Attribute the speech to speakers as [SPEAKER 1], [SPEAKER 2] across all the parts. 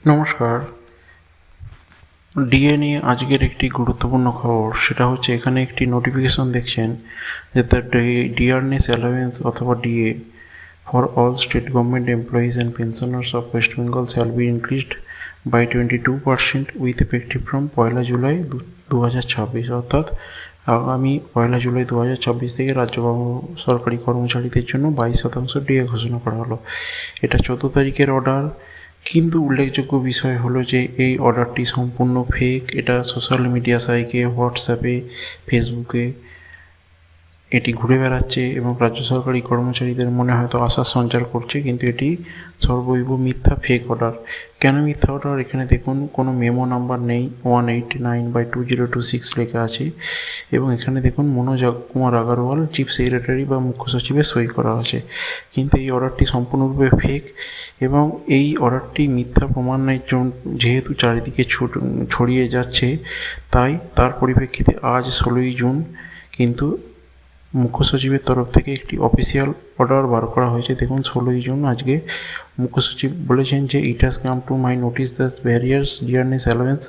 [SPEAKER 1] নমস্কার। ডিএ নিয়ে আজকের একটি গুরুত্বপূর্ণ খবর, সেটা হচ্ছে এখানে একটি নোটিফিকেশন দেখছেন যে দ্য ডিয়ারনেস অ্যালাউন্স অথবা DA for all state government employees and pensioners of West Bengal shall be increased by 22% with effective from 1 July 2026। অর্থাৎ আগামী 1 জুলাই 2026 থেকে রাজ্য সরকারি কর্মচারীদের জন্য 22% ডিএ ঘোষণা করা হলো। এটা 14 তারিখের অর্ডার, কিন্তু উল্লেখযোগ্য বিষয় হলো যে এই অর্ডারটি সম্পূর্ণ ফেক। এটা সোশ্যাল মিডিয়া সাইটে, হোয়াটসঅ্যাপে, ফেসবুকে এটি ঘুরে বেড়াচ্ছে এবং রাজ্য সরকারি কর্মচারীদের মনে হয়তো আশার সঞ্চার করছে, কিন্তু এটি সর্বৈব মিথ্যা, ফেক অর্ডার। কেন মিথ্যা অর্ডার? এখানে দেখুন, কোনো মেমো নাম্বার নেই, 189/2026 লেখা আছে এবং এখানে দেখুন মনোজ কুমার আগরওয়াল, চিফ সেক্রেটারি বা মুখ্য সচিবের সই করা আছে। কিন্তু এই অর্ডারটি সম্পূর্ণরূপে ফেক এবং এই অর্ডারটি মিথ্যা প্রমাণের জন্য যেহেতু চারিদিকে ছড়িয়ে যাচ্ছে, তাই তার পরিপ্রেক্ষিতে আজ 16ই জুন কিন্তু মুখ্য সচিবের তরফ থেকে একটি অফিসিয়াল অর্ডার বার করা হয়েছে। দেখুন, 16ই জুন আজকে মুখ্য সচিব বলেছেন যে it has come to my notice that various dearness allowance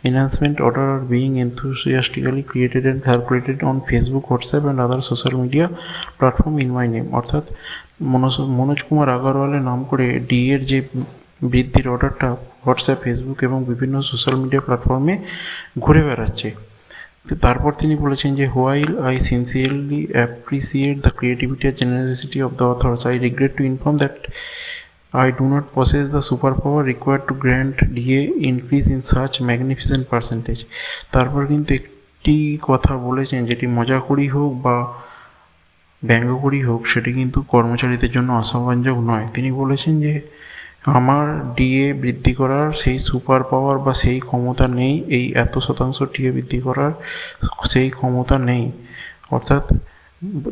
[SPEAKER 1] enhancement order are being enthusiastically created and circulated on Facebook, WhatsApp and other social media platform in my name. অর্থাৎ মনোজ কুমার আগরওয়ালের নাম করে ডিএর যে বৃদ্ধির অর্ডারটা হোয়াটসঅ্যাপ, ফেসবুক এবং বিভিন্ন social media প্ল্যাটফর্মে ঘুরে বেড়াচ্ছে। তারপর তিনি বলেছেন যে while I sincerely appreciate the creativity আর generosity of the authors, I regret to inform that I do not possess the superpower required to grant DA increase in such magnificent percentage. তারপর কিন্তু একটি কথা বলেছেন, যেটি মজা করেই হোক বা ব্যঙ্গ করেই হোক, সেটি কিন্তু কর্মচারীদের জন্য আশাব্যঞ্জক নয়। তিনি বলেছেন যে আমার ডিএ বৃদ্ধি করার সেই সুপার পাওয়ার বা সেই ক্ষমতা নেই, এই এত শতাংশ ডিএ বৃদ্ধি করার সেই ক্ষমতা নেই। অর্থাৎ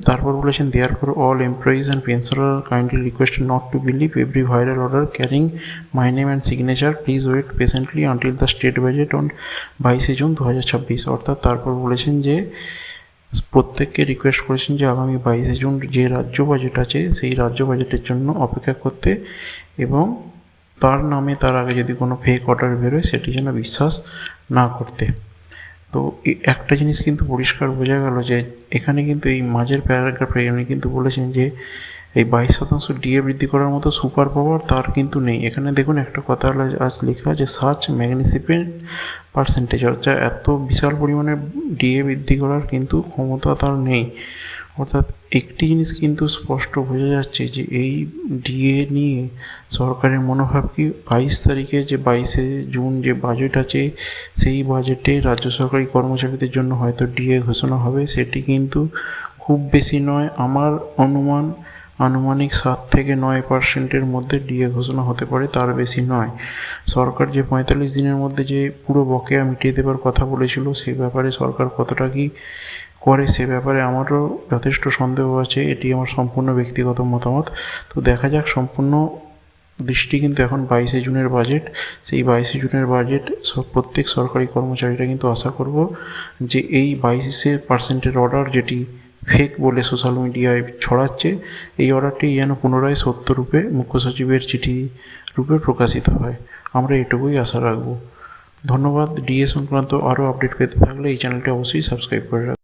[SPEAKER 1] তারপর বলেছেন therefore all employees and pensioner kindly requested not to believe every viral order carrying my name and signature, please wait patiently until the state budget on 22 June 2026। অর্থাৎ তারপর বলেছেন যে প্রত্যেককে রিকোয়েস্ট করেছেন যে আগামী 22 জুন যে রাজ্য বাজেট আছে সেই রাজ্য বাজেটের জন্য অপেক্ষা করতে এবং তার নামে তার আগে যদি কোনো ফেক অর্ডার বেরোয় সেটি যেন বিশ্বাস না করতে। তো একটা জিনিস কিন্তু পরিষ্কার বোঝা গেল যে এখানে কিন্তু এই মাঝের প্যারাগ্রাফে উনি কিন্তু বলেছেন যে এই 22% ডিএ বৃদ্ধি করার মতো সুপার পাওয়ার তার কিন্তু নেই। এখানে দেখুন একটা কথা আজ লেখা আছে সাচ ম্যাগনিফিসেন্ট পার্সেন্টেজ, অর্থাৎ এত বিশাল পরিমাণে ডিএ বৃদ্ধি করার কিন্তু ক্ষমতা তার নেই। অর্থাৎ একটি জিনিস কিন্তু স্পষ্ট বোঝা যাচ্ছে যে এই ডিএ নিয়ে সরকারের মনোভাব কি 22 তারিখে যে 22 জুন যে বাজেট আছে সেই বাজেটে রাজ্য সরকারি কর্মচারীদের জন্য হয়তো ডিএ ঘোষণা হবে, সেটি কিন্তু খুব বেশি নয়। আমার আনুমানিক 7 থেকে 9% মধ্যে ডিএ ঘোষণা হতে পারে, তার বেশি নয়। সরকার যে 45 দিনের মধ্যে যে পুরো বকেয়া মিটিয়ে দেওয়ার কথা বলেছিল, সে ব্যাপারে সরকার কতটা কি করে সে ব্যাপারে আমারও যথেষ্ট সন্দেহ আছে। এটি আমার সম্পূর্ণ ব্যক্তিগত মতামত। তো দেখা যাক, সম্পূর্ণ দৃষ্টি কিন্তু এখন 22 জুনের বাজেট। সেই 22 জুনের বাজেট প্রত্যেক সরকারি কর্মচারীরা কিন্তু আশা করব যে এই 22% অর্ডার যেটি ফেক বলে সোশ্যাল মিডিয়ায় ছড়াচ্ছে, এই অর্ডারটি যেন পুনরায় সত্য রূপে মুখ্য সচিবের চিঠি রূপে প্রকাশিত হয়। আমরা এটুকুই আশা রাখব। ধন্যবাদ। ডিএ সংক্রান্ত আরও আপডেট পেতে থাকলে এই চ্যানেলটি অবশ্যই সাবস্ক্রাইব করে রাখবেন।